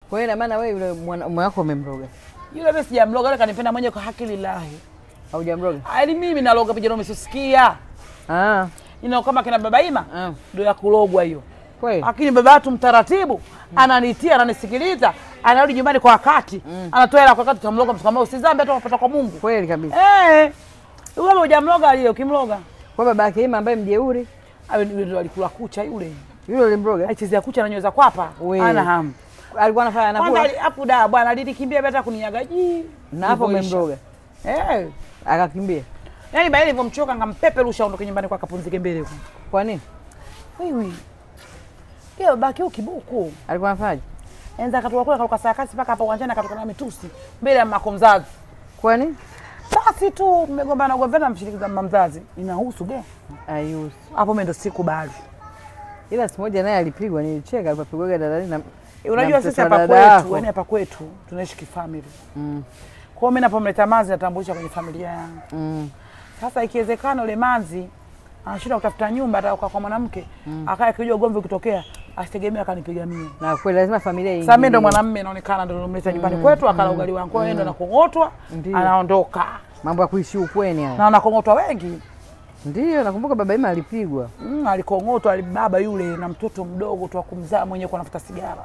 Kwa hiyo ina maana wewe yule mume wako umemroga? Yule mimi sijamloga, yule kanipenda mwenyewe kwa haki lillahi. Haujamroga? Yaani mimi naloga vijana umesisikia. Ina kama kina baba Ima ndio ya kulogwa hiyo. Kweli? Lakini baba watu mtaratibu, ananitia, ananisikiliza, anarudi nyumbani kwa wakati, anatoa hela kwa wakati, tamloga msikamao usizambe hata kupata kwa Mungu. Kweli kabisa. Wewe hujamloga leo, ukimloga. Kwa baba yake Ima ambaye mjeuri, ndio alikula kucha yule. Yule ulimroga? Alichezea kucha na nyweza kwapa. Ana hamu. Alikuwa anafanya anakula. Kwanza hapo da bwana alinikimbia hata kuniaga na hapo umemroga. Akakimbia. Yaani baada nilipomchoka ngampeperusha aondoke nyumbani kwa kapumzike mbele huko. Kwa nini? Wewe. Yeye baki huko kibuku. Alikuwa anafanyaje? Enza akatoka kule akaruka sarakasi mpaka hapa uwanjani akatoka na mitusi mbele ya mako mzazi. Kwa nini? Basi tu mmegombana gombana mshirikiza mama mzazi. Inahusu ge? Haihusu. Hapo mimi ndo sikubali. Ila siku moja naye alipigwa, nilicheka alipopigwa dadani na unajua sisi hapa kwetu, yani hapa kwetu tunaishi kifamily. Kwa hiyo mimi napomleta Manzi natambulisha kwenye familia yangu. Sasa ikiwezekana yule Manzi anashinda kutafuta nyumba ataka kwa mwanamke, akae kijua gomvi ukitokea, asitegemea akanipiga mimi. Na kweli lazima familia hii. Sasa mimi ndo mwanamume inaonekana ndo nilimleta nyumbani kwetu akala ugali wangu. Kwa hiyo ndo nakongotwa, anaondoka. Mambo ya kuishi ukweni haya. Na anakongotwa wengi. Ndio, nakumbuka baba Ima alipigwa. Alikongotwa alibaba yule na mtoto mdogo tu akumzaa mwenyewe kwa anafuta sigara.